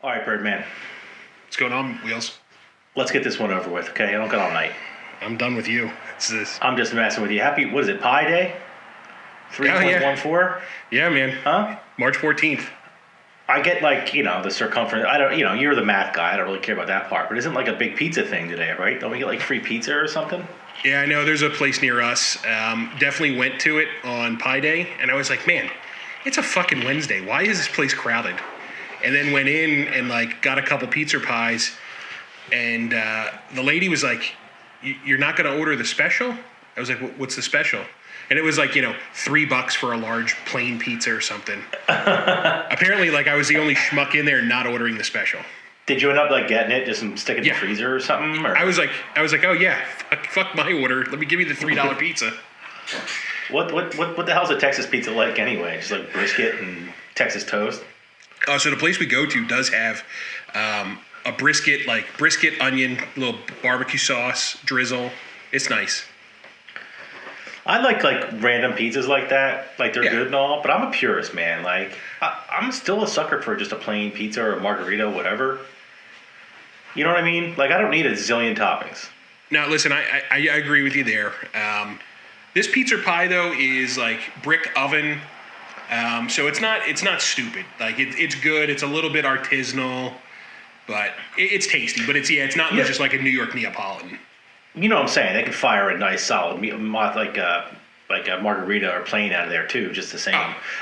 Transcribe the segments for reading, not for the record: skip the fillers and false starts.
All right, Birdman. What's going on, Wheels? Let's get this one over with, okay? I don't got all night. I'm done with you. I'm just messing with you. Happy, what is it, Pi Day? 3.14? Yeah, man. Huh? March 14th. I get the circumference. I don't, you're the math guy. I don't really care about that part. But isn't like a big pizza thing today, right? Don't we get like free pizza or something? Yeah, I know. There's a place near us. Definitely went to it on Pi Day. And I was like, man, it's a fucking Wednesday. Why is this place crowded? And then went in and like got a couple pizza pies. And the lady was like, you're not going to order the special? I was like, what's the special? And it was like, $3 for a large plain pizza or something. Apparently, like, I was the only schmuck in there not ordering the special. Did you end up, like, getting it, just sticking it in the freezer or something? Or? I was like, oh, yeah, fuck my order. Let me give you the $3 pizza. What the hell's a Texas pizza like anyway? Just like brisket and Texas toast? So the place we go to does have a brisket, onion, little barbecue sauce, drizzle. It's nice. I like random pizzas like that. Like they're good and all, but I'm a purist, man. Like I'm still a sucker for just a plain pizza or a margarita, whatever. You know what I mean? Like I don't need a zillion toppings. Now listen, I agree with you there. This pizza pie though is like brick oven, so it's not stupid. Like it's good. It's a little bit artisanal, but it's tasty. But it's not just like a New York Neapolitan. You know what I'm saying? They can fire a nice solid meat, like a margarita or plain out of there too, just the same.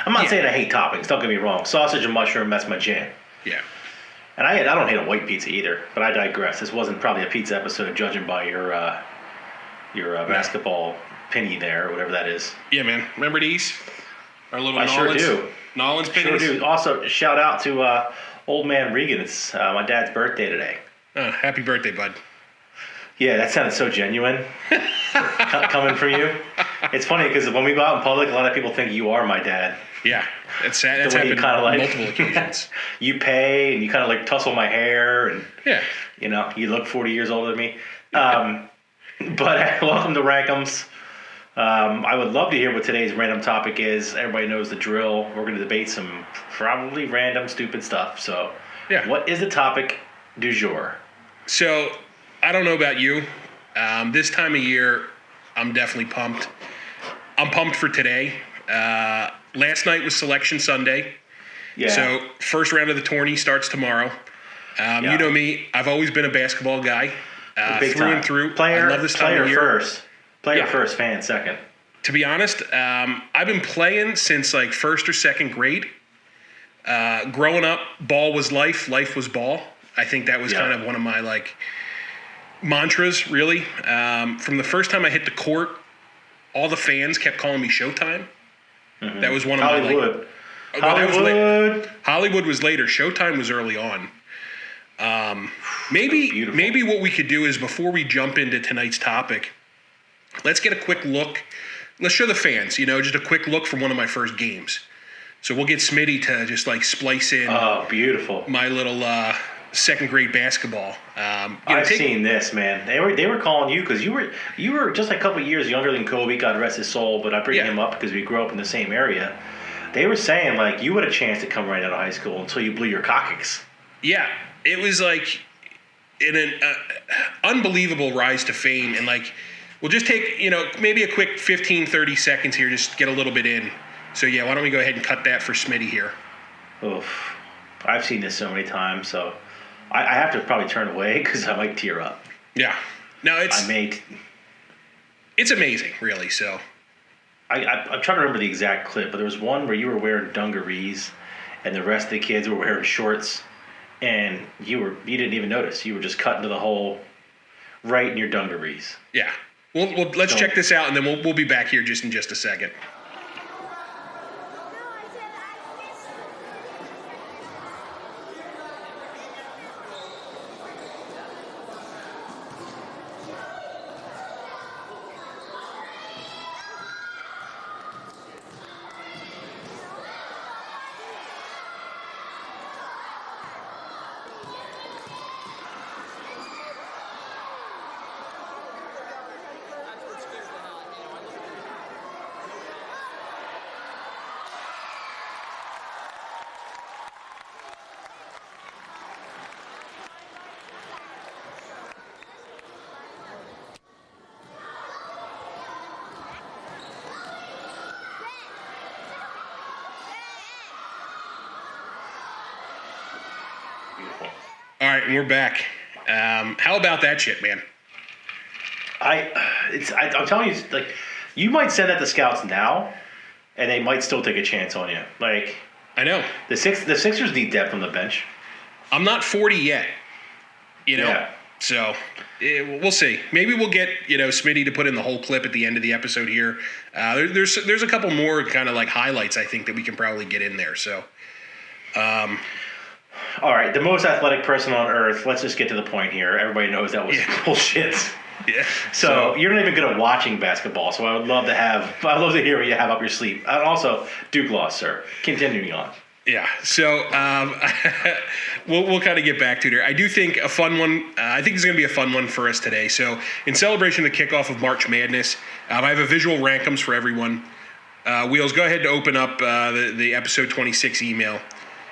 I'm not saying I hate toppings. Don't get me wrong. Sausage and mushroom, that's my jam. Yeah. And I don't hate a white pizza either. But I digress. This wasn't probably a pizza episode, judging by your basketball penny there or whatever that is. Yeah, man. Remember these? Our little Nolans? Sure do. Nolans pennies? Sure do. Also, shout out to old man Regan. It's my dad's birthday today. Happy birthday, bud. Yeah, that sounded so genuine coming from you. It's funny because when we go out in public, a lot of people think you are my dad. Yeah, that's happened on multiple occasions. You pay and you kind of like tussle my hair and you look 40 years older than me. But welcome to RankEmz. I would love to hear what today's random topic is. Everybody knows the drill. We're going to debate some probably random, stupid stuff. So, what is the topic du jour? So, I don't know about you. This time of year, I'm definitely pumped. I'm pumped for today. Last night was Selection Sunday. Yeah. So first round of the tourney starts tomorrow. You know me. I've always been a basketball guy. Through and through. Player, I love this time of year. First. Player first, fan second. To be honest, I've been playing since like first or second grade. Growing up, ball was life. Life was ball. I think that was kind of one of my mantras, really. From the first time I hit the court, all the fans kept calling me Showtime. Mm-hmm. That was one of Hollywood. Hollywood was later. Showtime was early on. Maybe what we could do is before we jump into tonight's topic, let's get a quick look. Let's show the fans, just a quick look from one of my first games. So we'll get Smitty to just splice in. Oh, beautiful. My little second grade basketball. I've seen this, man. They were calling you because you were just a couple years younger than Kobe. God rest his soul, but I bring him up because we grew up in the same area. They were saying you had a chance to come right out of high school until you blew your coccyx. Yeah, it was in an unbelievable rise to fame, and we'll just take maybe a quick 15, 30 seconds here, just get a little bit in. So yeah, why don't we go ahead and cut that for Smitty here? Oof, I've seen this so many times, so. I have to probably turn away because I might tear up. Yeah. No, it's amazing, really. So, I'm trying to remember the exact clip, but there was one where you were wearing dungarees, and the rest of the kids were wearing shorts, and you didn't even notice. You were just cutting to the hole, right in your dungarees. Yeah. Well, let's check this out, and then we'll be back here in just a second. right, and we're back. How about that shit, man? I'm telling you, like, you might send that to scouts now, and they might still take a chance on you. Like, I know. The Sixers need depth on the bench. I'm not 40 yet, Yeah. So we'll see. Maybe we'll get, Smitty to put in the whole clip at the end of the episode here. There's a couple more kind of like highlights, I think, that we can probably get in there. So, all right, the most athletic person on earth. Let's just get to the point here. Everybody knows that was bullshit. Yeah. So you're not even good at watching basketball. So I'd love to hear what you have up your sleeve. And also, Duke lost, sir. Continuing on. Yeah. So we'll kind of get back to it here. I do think a fun one. I think it's going to be a fun one for us today. So in celebration of the kickoff of March Madness, I have a visual RankEmz for everyone. Wheels, go ahead to open up the episode 26 email.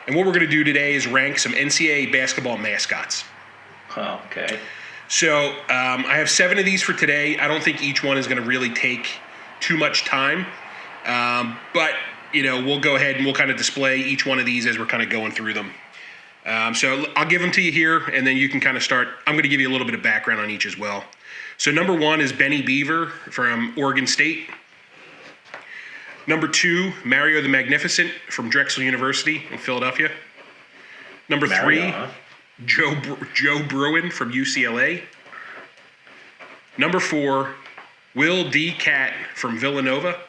And what we're going to do today is rank some NCAA basketball mascots. Oh, okay. So I have 7 of these for today. I don't think each one is going to really take too much time. But, we'll go ahead and we'll kind of display each one of these as we're kind of going through them. So I'll give them to you here, and then you can kind of start. I'm going to give you a little bit of background on each as well. So number 1 is Benny Beaver from Oregon State. Number 2, Mario the Magnificent from Drexel University in Philadelphia. Number 3, Joe Bruin from UCLA. Number 4, Will D. Cat from Villanova.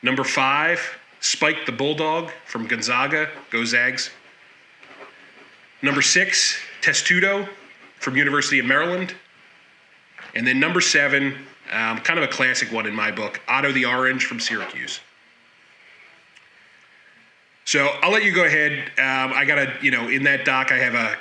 Number 5, Spike the Bulldog from Gonzaga. Go Zags. Number 6, Testudo from University of Maryland. And then number 7, kind of a classic one in my book, Otto the Orange from Syracuse. So I'll let you go ahead. I got in that doc, I have a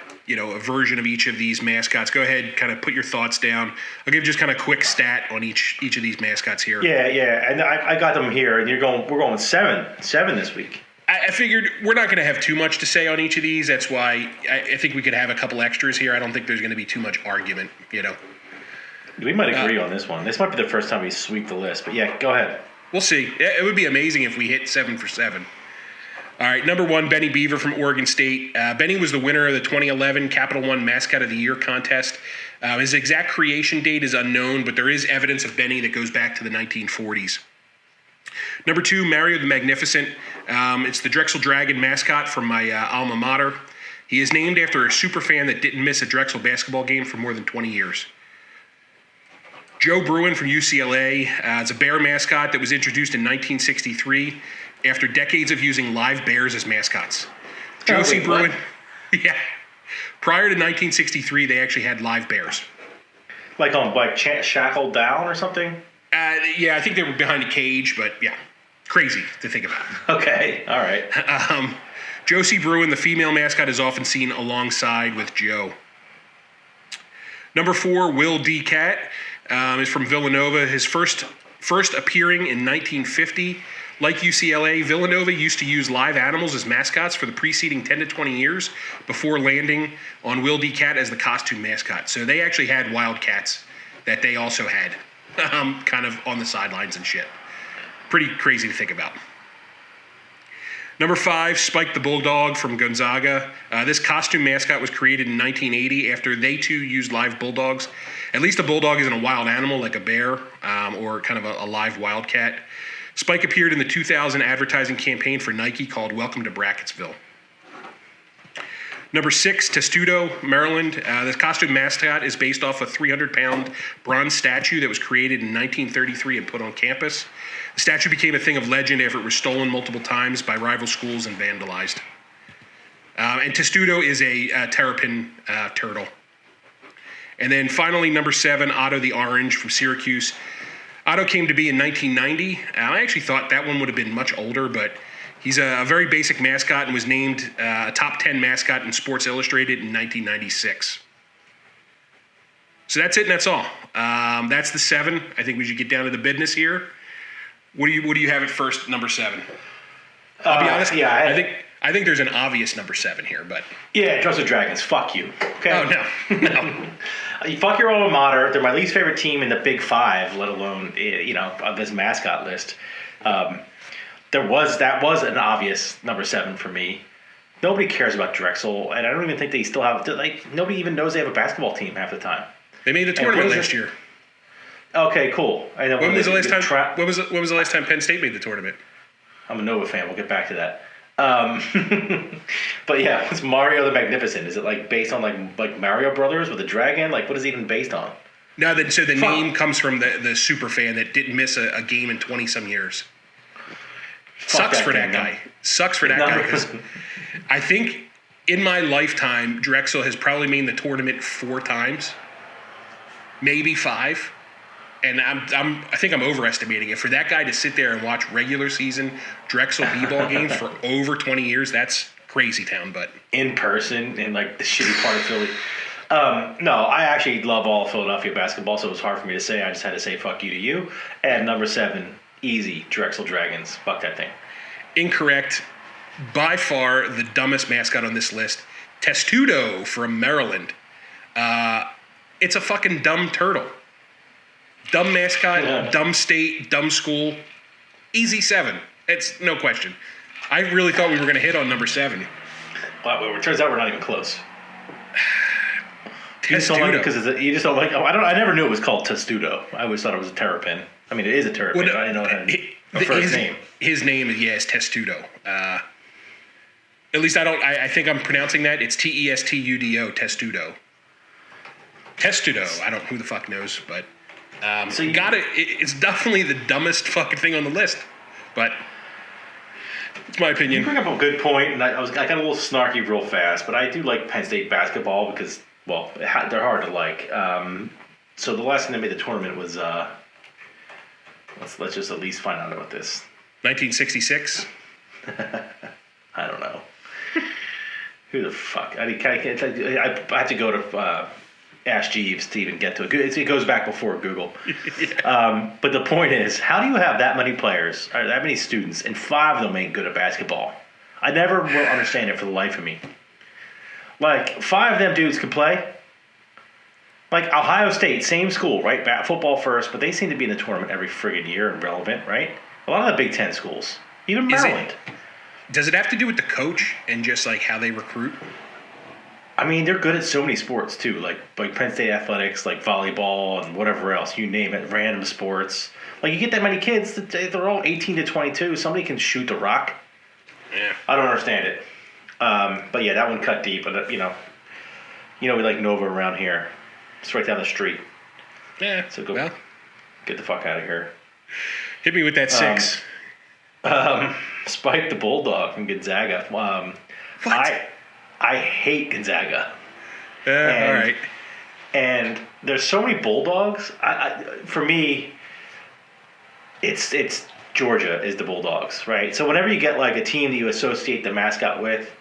version of each of these mascots. Go ahead, kind of put your thoughts down. I'll give just kind of a quick stat on each of these mascots here. Yeah, and I got them here, and we're going 7 this week. I figured we're not going to have too much to say on each of these. That's why I think we could have a couple extras here. I don't think there's going to be too much argument, We might agree on this one. This might be the first time we sweep the list, but yeah, go ahead. We'll see. It would be amazing if we hit 7 for 7. All right, number 1, Benny Beaver from Oregon State. Benny was the winner of the 2011 Capital One Mascot of the Year contest. His exact creation date is unknown, but there is evidence of Benny that goes back to the 1940s. Number 2, Mario the Magnificent. It's the Drexel Dragon mascot from my alma mater. He is named after a superfan that didn't miss a Drexel basketball game for more than 20 years. Joe Bruin from UCLA. It's a bear mascot that was introduced in 1963 after decades of using live bears as mascots. Josie Bruin. Yeah. Prior to 1963, they actually had live bears. Like shackled down or something? Yeah, I think they were behind a cage, but yeah. Crazy to think about. Okay, all right. Josie Bruin, the female mascot, is often seen alongside with Joe. Number 4, Will D. Cat, is from Villanova. His first appearing in 1950. Like UCLA, Villanova used to use live animals as mascots for the preceding 10 to 20 years before landing on Will D. Cat as the costume mascot. So they actually had wildcats that they also had kind of on the sidelines and shit. Pretty crazy to think about. Number 5, Spike the Bulldog from Gonzaga. This costume mascot was created in 1980 after they too used live bulldogs. At least a bulldog isn't a wild animal like a bear or kind of a live wildcat. Spike appeared in the 2000 advertising campaign for Nike called Welcome to Brackettsville. Number 6, Testudo, Maryland. This costume mascot is based off a 300-pound bronze statue that was created in 1933 and put on campus. The statue became a thing of legend after it was stolen multiple times by rival schools and vandalized. And Testudo is a terrapin turtle. And then finally, number 7, Otto the Orange from Syracuse. Otto came to be in 1990. I actually thought that one would have been much older, but he's a very basic mascot and was named a top 10 mascot in Sports Illustrated in 1996. So that's it, and that's all. That's the 7. I think we should get down to the business here. What do you have at first, number 7? I'll be honest. Yeah, I think there's an obvious number 7 here, but yeah, Drexel Dragons. Fuck you. Okay. Oh no. You fuck your alma mater. They're my least favorite team in the Big Five, let alone of this mascot list. That was an obvious number 7 for me. Nobody cares about Drexel, and I don't even think they still have. Like, nobody even knows they have a basketball team half the time. They made the tournament last year. Okay, cool. I know. When was the last time? When was the last time Penn State made the tournament? I'm a Nova fan. We'll get back to that. But yeah, it's Mario the Magnificent. Is it like based on like Mario Brothers with a dragon? Like, what is it even based on? No, so the name comes from the super fan that didn't miss a game in 20-some years. Sucks for that guy. Sucks for that guy because I think in my lifetime, Drexel has probably made the tournament 4 times, maybe 5. And I think I'm overestimating it. For that guy to sit there and watch regular season Drexel b-ball games for over 20 years, that's crazy town. But in person in like the shitty part of Philly. No, I actually love all of Philadelphia basketball, so it was hard for me to say. I just had to say fuck you to you. And number 7, easy, Drexel Dragons. Fuck that thing. Incorrect. By far the dumbest mascot on this list, Testudo from Maryland. It's a fucking dumb turtle. Dumb mascot, dumb state, dumb school. Easy 7. It's no question. I really thought we were going to hit on number 7. Well, it turns out we're not even close. Testudo. You just don't like. I never knew it was called Testudo. I always thought it was a terrapin. I mean, it is a terrapin. Well, I didn't know it had a first name. His name is Testudo. At least I think I'm pronouncing that. It's Testudo. Testudo. Testudo. I don't. Who the fuck knows? But so it's definitely the dumbest fucking thing on the list. But it's my opinion. You bring up a good point, and I got a little snarky real fast, but I do like Penn State basketball because, well, they're hard to like. So the last time they made the tournament was let's just at least find out about this. 1966. I don't know. Who the fuck? I have to go to Ask Jeeves to even get to it. It goes back before Google. But the point is, how do you have that many players, or that many students, and 5 of them ain't good at basketball? I never will understand it for the life of me. Like, 5 of them dudes can play. Like, Ohio State, same school, right? Football first, but they seem to be in the tournament every friggin' year and relevant, right? A lot of the Big Ten schools. Even Maryland. Does it have to do with the coach and just, like, how they recruit? I mean, they're good at so many sports, too. Like Penn State athletics, like volleyball and whatever else. You name it. Random sports. Like, you get that many kids, they're all 18 to 22. Somebody can shoot the rock. Yeah. I don't understand it. But, yeah, that one cut deep. But, you know, we like Nova around here. It's right down the street. Yeah. So get the fuck out of here. Hit me with that 6. Spike the Bulldog from Gonzaga. What? I hate Gonzaga. All right. And there's so many Bulldogs. For me, it's Georgia is the Bulldogs, right? So whenever you get like a team that you associate the mascot with,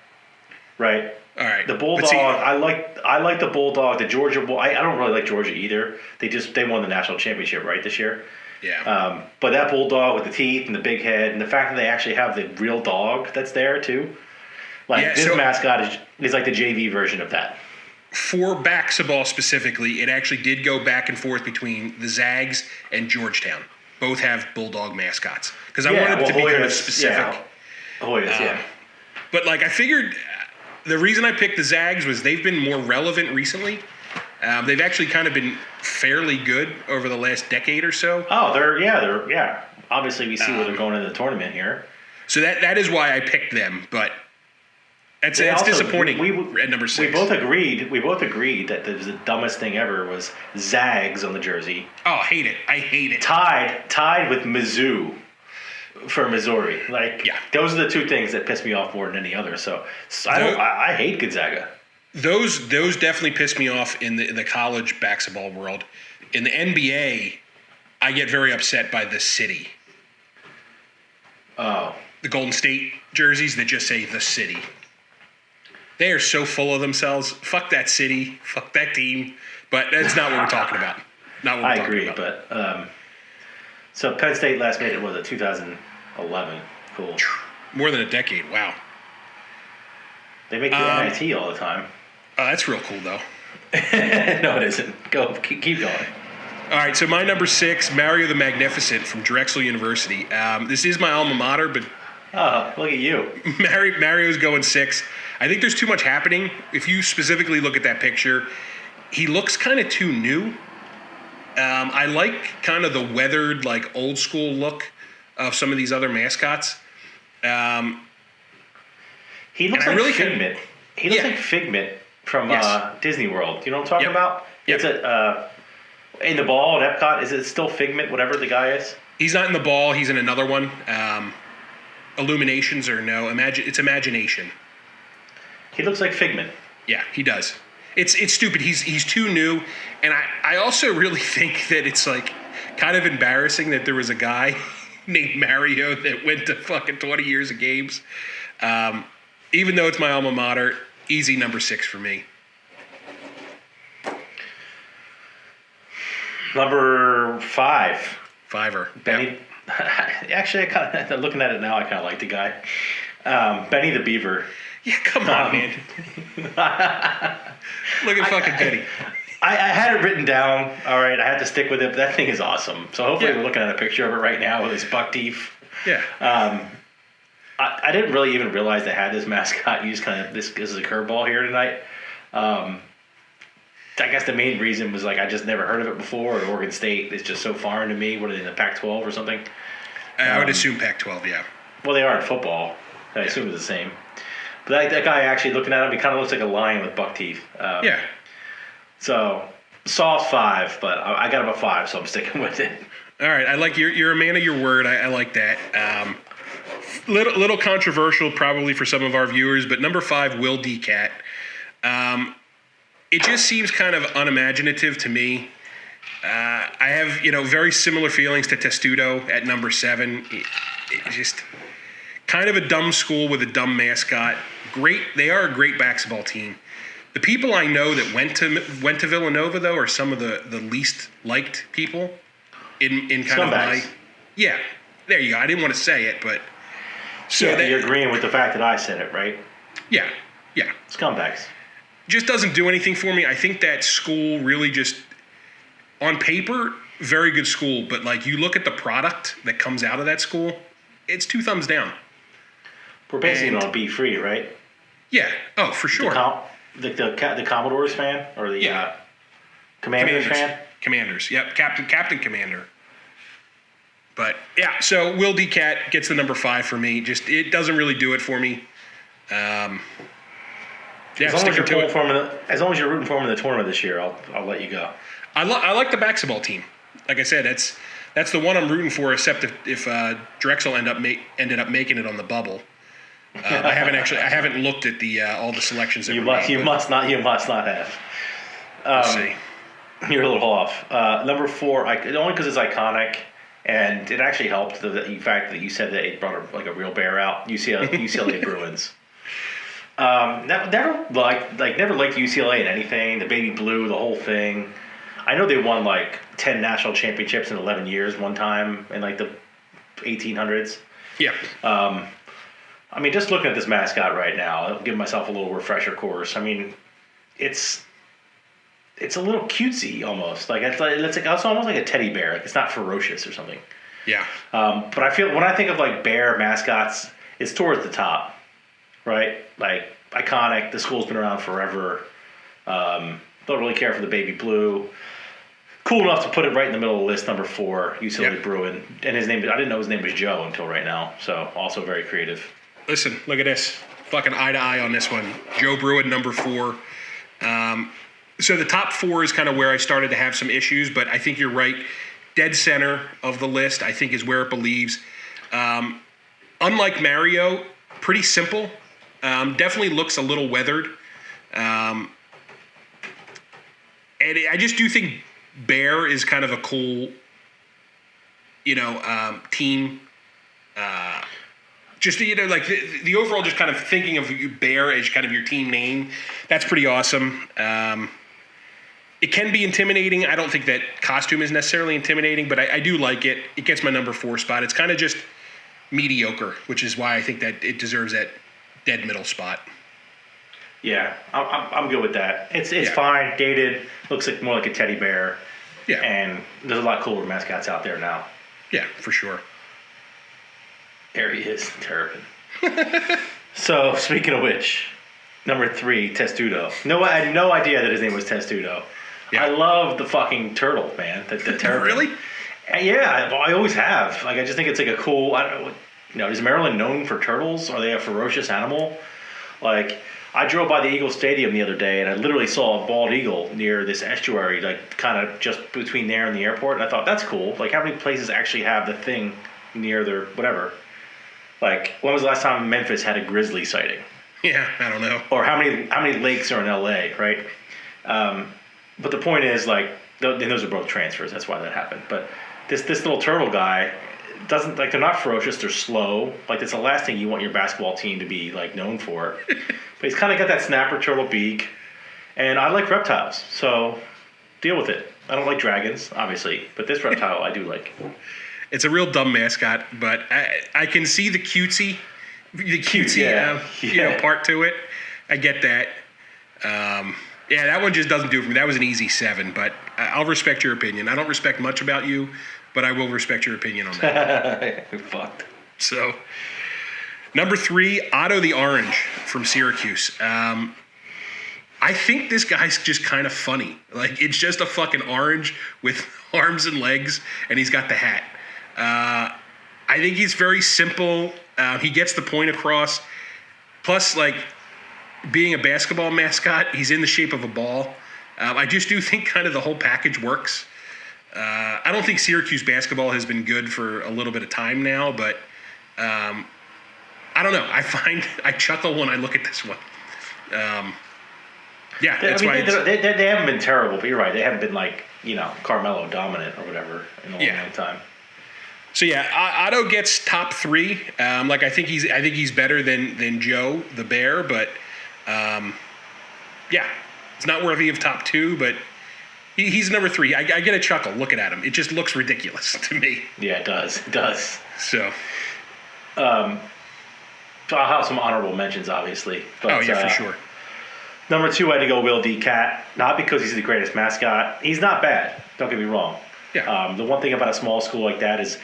right? All right. The Bulldog, I like the Bulldog. The Georgia Bull. I don't really like Georgia either. They won the national championship right this year. Yeah. But that Bulldog with the teeth and the big head and the fact that they actually have the real dog that's there too. Like, this mascot is like the JV version of that. For basketball specifically, it actually did go back and forth between the Zags and Georgetown. Both have Bulldog mascots. Because I wanted it to be kind of specific. Yeah. Hoyas, yeah. But, like, I figured the reason I picked the Zags was they've been more relevant recently. They've actually kind of been fairly good over the last decade or so. Oh, they're obviously, we see where they're going in the tournament here. So that is why I picked them, but it's disappointing at number 6. We both agreed that the dumbest thing ever was Zags on the jersey. Oh, hate it. I hate it. Tied with Mizzou for Missouri. Like, yeah. Those are the 2 things that piss me off more than any other. So I hate Gonzaga. Those definitely piss me off in the college basketball world. In the NBA, I get very upset by the city. Oh. The Golden State jerseys that just say the city. They are so full of themselves. Fuck that city. Fuck that team. But that's not what we're talking about. I agree, but so Penn State last made it was 2011. Cool. More than a decade. Wow. They make the NIT all the time. Oh, that's real cool, though. No, it isn't. Keep going. All right, so my number 6, Mario the Magnificent from Drexel University. This is my alma mater, but oh, look at you. Mario's going 6. I think there's too much happening. If you specifically look at that picture, he looks kind of too new. I like kind of the weathered, like old school look of some of these other mascots. He looks like Figment. He looks like Figment from Disney World. You know what I'm talking about? It's in the ball at Epcot. Is it still Figment, whatever the guy is? He's not in the ball. He's in another one. Illuminations or no? It's Imagination. He looks like Figment. Yeah, he does. It's stupid. He's too new, and I also really think that it's like kind of embarrassing that there was a guy named Mario that went to fucking 20 years of games. Even though it's my alma mater, easy number 6 for me. Number 5. Fiver. Benny. Yep. Actually, looking at it now, I kind of like the guy. Benny the Beaver. Yeah, come on, man. Look at fucking Benny. I had it written down. All right, I had to stick with it. But that thing is awesome. So hopefully we're looking at a picture of it right now with his buck teeth. Yeah. I didn't really even realize they had this mascot used this is a curveball here tonight. I guess the main reason was I just never heard of it before. At Oregon State is just so foreign to me. What are they in the Pac-12 or something? I would assume Pac-12, yeah. Well, they are in football. I assume it's the same. But that guy actually looking at him, he kind of looks like a lion with buck teeth. Yeah. So soft 5, but I got him a 5, so I'm sticking with it. All right, I like you're a man of your word. I like that. Little controversial probably for some of our viewers, but number 5, Will D. Cat. It just seems kind of unimaginative to me. I have very similar feelings to Testudo at number 7. It's just kind of a dumb school with a dumb mascot. Great, they are a great basketball team. The people I know that went to Villanova though are some of the least liked people in kind Scumbags. of my there you go. I didn't want to say it, but you're agreeing with the fact that I said it, right? Yeah. Scumbags. Just doesn't do anything for me. I think that school really just, on paper, very good school, but you look at the product that comes out of that school, it's 2 thumbs down. We're basing it on Be Free, right? Yeah. Oh, for sure. The Commodores fan or the Commanders fan? Commanders. Yep. Captain Commander. But yeah, so Will D. Cat gets the number 5 for me. Just it doesn't really do it for me. As long as you're rooting for him in the tournament this year, I'll let you go. I like the basketball team. Like I said, that's the one I'm rooting for. Except if Drexel ended up making it on the bubble. I haven't looked at the all the selections. That you must not have. We'll see. You're a little off. Number 4, only because it's iconic, and it actually helped the fact that you said that it brought a real bear out. UCLA Bruins. Never liked UCLA in anything. The baby blue, the whole thing. I know they won 10 national championships in 11 years one time in the 1800s. Yeah. Just looking at this mascot right now, I'll give myself a little refresher course. It's a little cutesy almost. It's almost like a teddy bear. It's not ferocious or something. Yeah. But I feel when I think of bear mascots, it's towards the top. Right? Iconic. The school's been around forever. Don't really care for the baby blue. Cool enough to put it right in the middle of the list, number 4, UCLA Bruin. And I didn't know his name was Joe until right now. So also very creative. Listen, look at this. Fucking eye to eye on this one. Joe Bruin, number 4. So the top 4 is kind of where I started to have some issues, but I think you're right. Dead center of the list, I think, is where it believes. Unlike Mario, pretty simple. Definitely looks a little weathered. And I just do think Bear is kind of a cool, team. Just, the overall just kind of thinking of Bear as kind of your team name. That's pretty awesome. It can be intimidating. I don't think that costume is necessarily intimidating, but I do like it. It gets my number 4 spot. It's kind of just mediocre, which is why I think that it deserves that dead middle spot. Yeah, I'm good with that. It's fine, dated, looks more like a teddy bear. Yeah. And there's a lot cooler mascots out there now. Yeah, for sure. There he is, Terrapin. So, speaking of which, Number 3, Testudo. No, I had no idea that his name was Testudo. Yeah. I love the fucking turtle, man. The terrapin. Really? Yeah, I always have. Like, I just think it's like a cool. I don't know. Is Maryland known for turtles? Are they a ferocious animal? Like, I drove by the Eagle Stadium the other day, and I literally saw a bald eagle near this estuary, like kind of just between there and the airport. And I thought that's cool. Like, how many places actually have the thing near their whatever? Like, when was the last time Memphis had a grizzly sighting? Yeah, I don't know. Or how many lakes are in LA, right? But the point is, like, and those are both transfers. That's why that happened. But this little turtle guy doesn't, like, they're not ferocious. They're slow. Like, it's the last thing you want your basketball team to be, like, known for. But he's kind of got that snapper turtle beak. And I like reptiles, so deal with it. I don't like dragons, obviously, but this reptile I do like. It's a real dumb mascot, but I can see the cutesy part to it. I get that. Yeah, that one just doesn't do it for me. That was an easy 7, but I'll respect your opinion. I don't respect much about you, but I will respect your opinion on that. Fucked. So, number 3, Otto the Orange from Syracuse. I think this guy's just kind of funny. Like, it's just a fucking orange with arms and legs, and he's got the hat. I think he's very simple. He gets the point across. Plus, like, being a basketball mascot, he's in the shape of a ball. I just do think kind of the whole package works. I don't think Syracuse basketball has been good for a little bit of time now, but I don't know. I chuckle when I look at this one. Yeah, that's why they haven't been terrible, but you're right. They haven't been like, Carmelo dominant or whatever in a long time. So yeah, Otto gets top 3. Like I think he's better than Joe the Bear, but yeah, it's not worthy of top 2. But he's number 3. I get a chuckle looking at him. It just looks ridiculous to me. Yeah, it does. It does. So, I'll have some honorable mentions, obviously. But, for sure. Number 2, I had to go Will D. Cat. Not because he's the greatest mascot. He's not bad. Don't get me wrong. Yeah. The one thing about a small school like that is,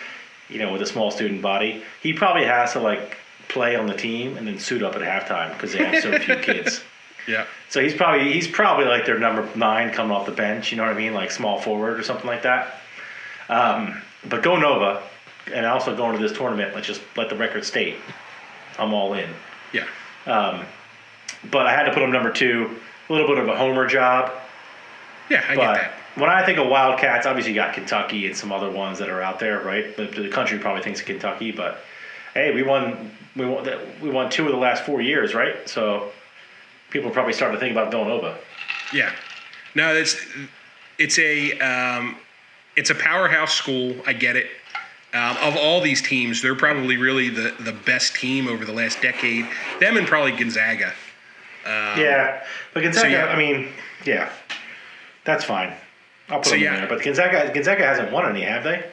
with a small student body, he probably has to, like, play on the team and then suit up at halftime because they have so few kids. Yeah. So he's probably like their number 9 coming off the bench. You know what I mean? Like small forward or something like that. But go Nova, and also going to this tournament. Let's just let the record state, I'm all in. Yeah. But I had to put him number 2. A little bit of a homer job. Yeah, I get that. When I think of Wildcats, obviously you got Kentucky and some other ones that are out there, right? The country probably thinks of Kentucky, but hey, we won 2 of the last 4 years, right? So people are probably starting to think about Villanova. Yeah. No, it's a powerhouse school. I get it. Of all these teams, they're probably really the best team over the last decade. Them and probably Gonzaga. Yeah, but Gonzaga, that's fine. I'll put them in there. But Gonzaga hasn't won any, have they?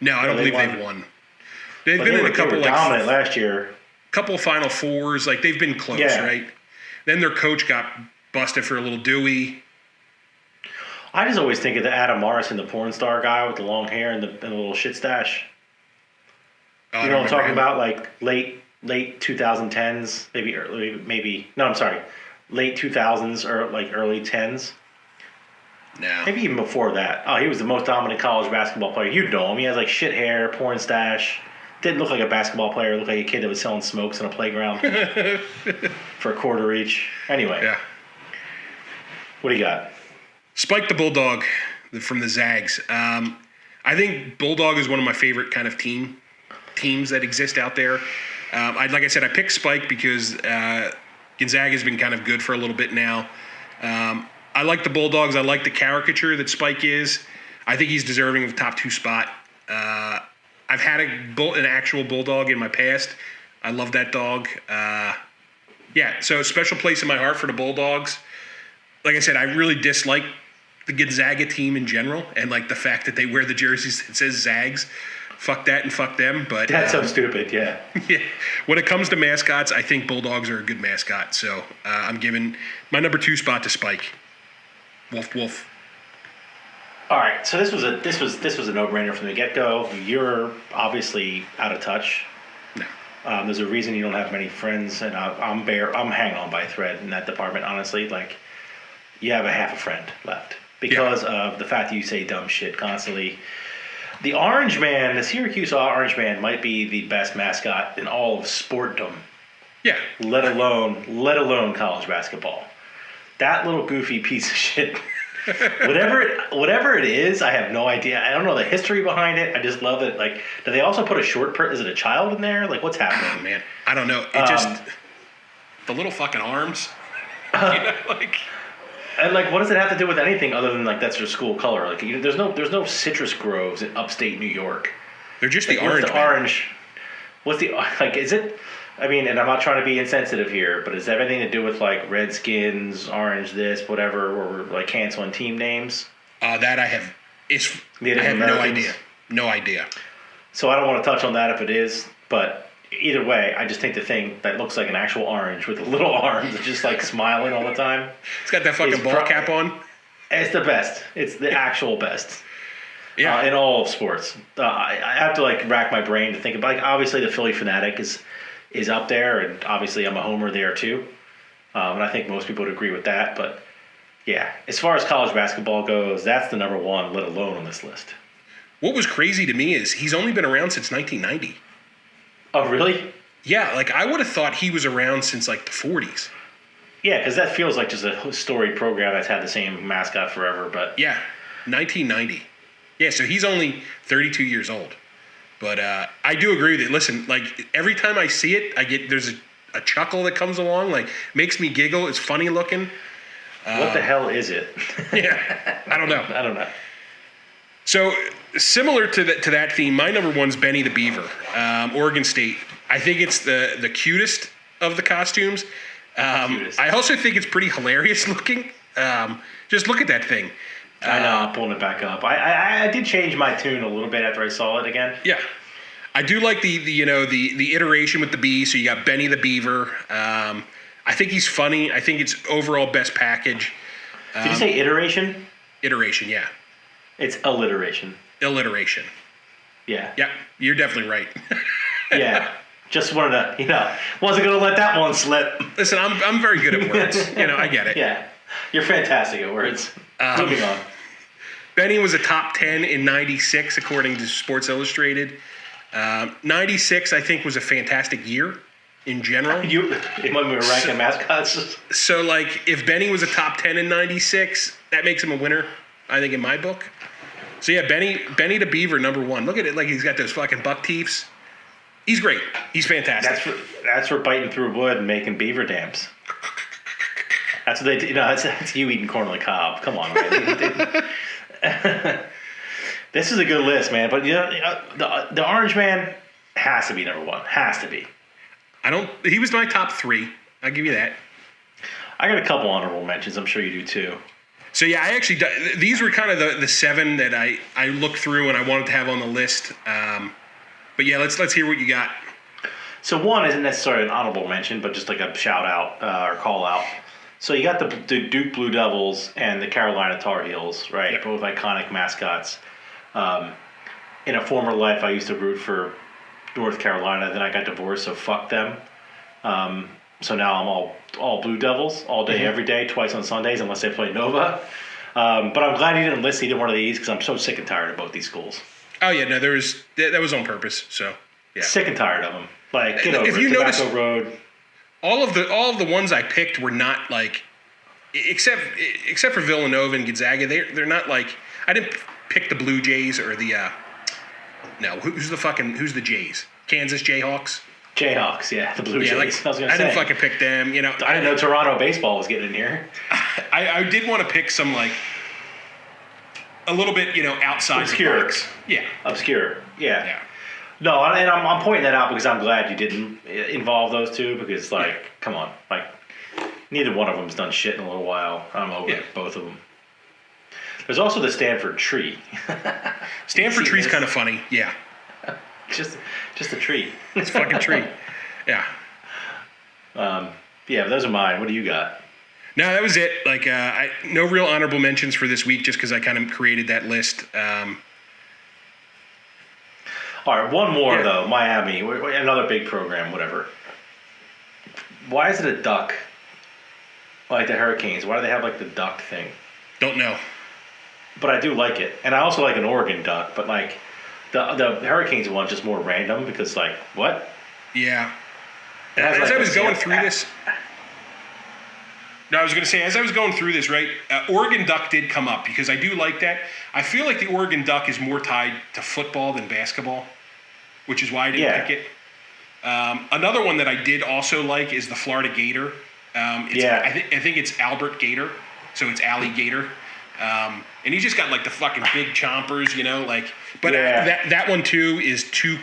No, I don't believe they've won. They've been in a couple, like, dominant last year. Couple Final Fours, like they've been close, right? Then their coach got busted for a little Dewey. I just always think of the Adam Morrison, the porn star guy with the long hair and the little shit stash. You know what I'm talking about? Like late 2010s, late 2000s or like early 10s. No. Maybe even before that. Oh, he was the most dominant college basketball player. You'd know him. He has like shit hair, porn stash. Didn't look like a basketball player. Looked like a kid that was selling smokes on a playground for $1 each. Anyway. Yeah. What do you got? Spike the Bulldog from the Zags. I think Bulldog is one of my favorite kind of teams that exist out there. Like I said, I picked Spike because Gonzaga has been kind of good for a little bit now. I like the Bulldogs. I like the caricature that Spike is. I think he's deserving of a top 2 spot. I've had an actual Bulldog in my past. I love that dog. So special place in my heart for the Bulldogs. Like I said, I really dislike the Gonzaga team in general, and like the fact that they wear the jerseys that says Zags. Fuck that and fuck them. But that's so stupid. Yeah. Yeah. When it comes to mascots, I think Bulldogs are a good mascot. So I'm giving my number 2 spot to Spike. Wolf. All right. So this was a no-brainer from the get-go. You're obviously out of touch. No. There's a reason you don't have many friends, and I'm hanging on by a thread in that department. Honestly, like you have a half a friend left because of the fact that you say dumb shit constantly. The Orange Man, the Syracuse Orange Man, might be the best mascot in all of sportdom. Yeah. Let alone college basketball. That little goofy piece of shit. whatever it is, I have no idea. I don't know the history behind it. I just love it. Like, do they also put a short is it a child in there? Like, what's happening? Oh, man, I don't know. It just the little fucking arms. Like. And like, what does it have to do with anything other than like that's their school color? Like, there's no citrus groves in upstate New York. They're just like, the orange. Orange. What's the like? Is it? I mean, and I'm not trying to be insensitive here, but is that anything to do with like Redskins, Orange, this, whatever, or like canceling team names? That I have. I have no idea. No idea. So I don't want to touch on that if it is, but. Either way, I just think the thing that looks like an actual orange with the little arms just like smiling all the time. It's got that fucking ball cap on. It's the best. It's the actual best. Yeah. In all of sports. I have to like rack my brain to think about. Like, obviously, the Philly Fanatic is up there, and obviously I'm a homer there too. And I think most people would agree with that. But yeah, as far as college basketball goes, that's the number one, let alone on this list. What was crazy to me is he's only been around since 1990. Oh, really? Yeah, like I would have thought he was around since like the 40s. Yeah, because that feels like just a storied program that's had the same mascot forever. But yeah, 1990. Yeah, so he's only 32 years old. But I do agree with it. Listen, like every time I see it, there's a chuckle that comes along. Like makes me giggle. It's funny looking. What the hell is it? Yeah, I don't know. I don't know. So similar to that theme, my number one's Benny the Beaver, Oregon State. I think it's the cutest of the costumes. I also think it's pretty hilarious looking. Just look at that thing. I know, I'm pulling it back up. I did change my tune a little bit after I saw it again. Yeah. I do like the iteration with the bee. So you got Benny the Beaver. I think he's funny. I think it's overall best package. Did you say iteration? Iteration, yeah. It's alliteration. Alliteration. Yeah. Yep. You're definitely right. Yeah. Just wanted to, wasn't going to let that one slip. Listen, I'm very good at words. I get it. Yeah. You're fantastic at words. Moving on. Benny was a top 10 in 96, according to Sports Illustrated. 96, I think, was a fantastic year in general. When we were ranking mascots? So, like, if Benny was a top 10 in 96, that makes him a winner, I think, in my book. So, yeah, Benny the Beaver, number one. Look at it, like he's got those fucking buck teeths. He's great. He's fantastic. That's for biting through wood and making beaver dams. That's what they do. That's you eating corn on the cob. Come on, man. This is a good list, man. But the Orange Man has to be number one. Has to be. He was my top three. I'll give you that. I got a couple honorable mentions. I'm sure you do too. So yeah, I actually these were kind of the seven that I looked through and I wanted to have on the list. But yeah, let's hear what you got. So one isn't necessarily an honorable mention, but just like a shout out or call out. So you got the Duke Blue Devils and the Carolina Tar Heels, right? Yep. Both iconic mascots. In a former life, I used to root for North Carolina. Then I got divorced, so fuck them. So now I'm all Blue Devils all day, every day, twice on Sundays, unless they play Nova. But I'm glad he didn't list either one of these because I'm so sick and tired of both these schools. Oh yeah, no, that was on purpose. So yeah, sick and tired of them. Like get over if you notice, Road. All of the ones I picked were not like, except for Villanova and Gonzaga, they're not like, I didn't pick the Blue Jays or the who's the Jays? Kansas Jayhawks. Jayhawks, yeah, the Blue Jays. Like, I didn't fucking pick them. I didn't know Toronto baseball was getting in here. I did want to pick some like a little bit outside obscure. The box. Yeah, obscure. Yeah. No, and I'm pointing that out because I'm glad you didn't involve those two because, come on. Neither one of them's done shit in a little while. I'm over both of them. There's also the Stanford tree. Stanford tree's kind of funny, yeah. Just a tree. It's a fucking tree, yeah. Yeah, those are mine. What do you got? No, that was it. No real honorable mentions for this week just because I kind of created that list. All right, one more Yeah. though. Miami, another big program, whatever. Why is it a duck? Like the Hurricanes, why do they have like the duck thing? Don't know. But I do like it, and I also like an Oregon duck. But like the Hurricanes one's just more random because like what? Yeah. It has, As like, I a was going sail- through this. No, I was going to say, as I was going through this, right, Oregon Duck did come up because I do like that. I feel like the Oregon Duck is more tied to football than basketball, which is why I didn't pick it. Another one that I did also like is the Florida Gator. I think it's Albert Gator, so it's alligator. And he's just got like the fucking big chompers, you know, like. But that one too is too.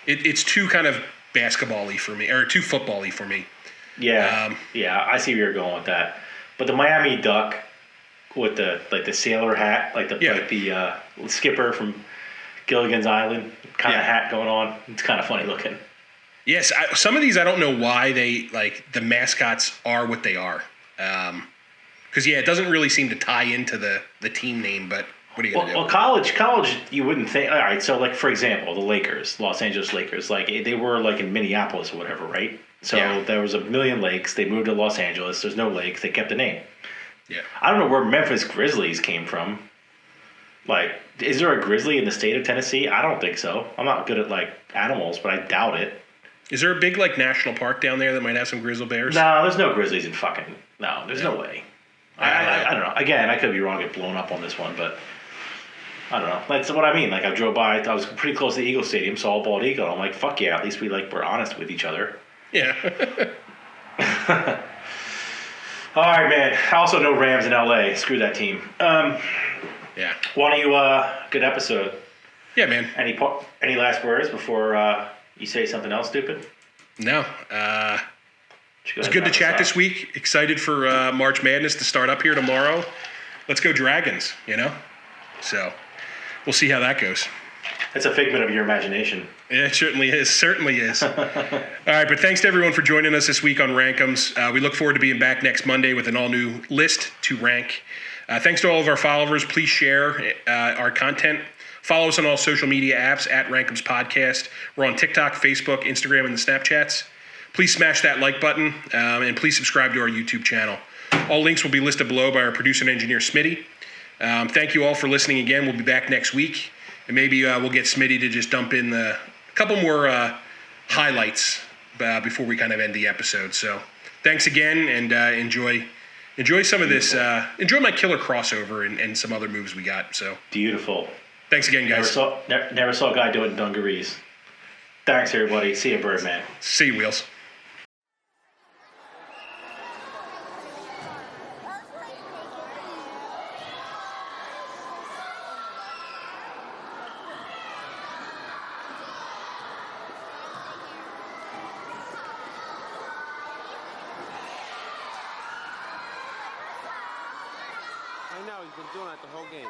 It's too kind of basketball-y for me, or too football-y for me. Yeah, I see where you're going with that. But the Miami Duck with the sailor hat, like the skipper from Gilligan's Island kind of hat going on. It's kind of funny looking. Yes, some of these I don't know why they like the mascots are what they are. Because it doesn't really seem to tie into the team name. But what are you gonna do? Well, college, you wouldn't think. All right, so like for example, the Lakers, Los Angeles Lakers, like they were like in Minneapolis or whatever, right? So there was a million lakes. They moved to Los Angeles. There's no lakes. They kept the name. Yeah. I don't know where Memphis Grizzlies came from. Like, is there a grizzly in the state of Tennessee? I don't think so. I'm not good at like animals, but I doubt it. Is there a big like national park down there that might have some grizzly bears? No, there's no grizzlies in fucking. No, there's no way. I don't know. Again, I could be wrong, get blown up on this one, but I don't know. That's what I mean. Like I drove by. I was pretty close to the Eagle Stadium, saw a bald eagle. I'm like, fuck yeah. At least we're honest with each other. Yeah. All right, man. Also, no Rams in LA. Screw that team. Yeah. Why don't you? Good episode. Yeah, man. Any last words before you say something else stupid? No. It's good to chat this week. Excited for March Madness to start up here tomorrow. Let's go Dragons. You know. So we'll see how that goes. It's a figment of your imagination. Yeah, it certainly is. All right, but thanks to everyone for joining us this week on RankEmz. We look forward to being back next Monday with an all-new list to rank. Thanks to all of our followers. Please share our content. Follow us on all social media apps at RankEmz Podcast. We're on TikTok, Facebook, Instagram, and the Snapchats. Please smash that like button, and please subscribe to our YouTube channel. All links will be listed below by our producer and engineer, Smitty. Thank you all for listening again. We'll be back next week. And maybe we'll get Smitty to just dump in a couple more highlights before we kind of end the episode. So thanks again, and enjoy some of this. Enjoy my killer crossover and some other moves we got. So beautiful. Thanks again, guys. Never saw a guy do it in dungarees. Thanks, everybody. See you, Birdman. See you, Wheels. I know, he's been doing that the whole game.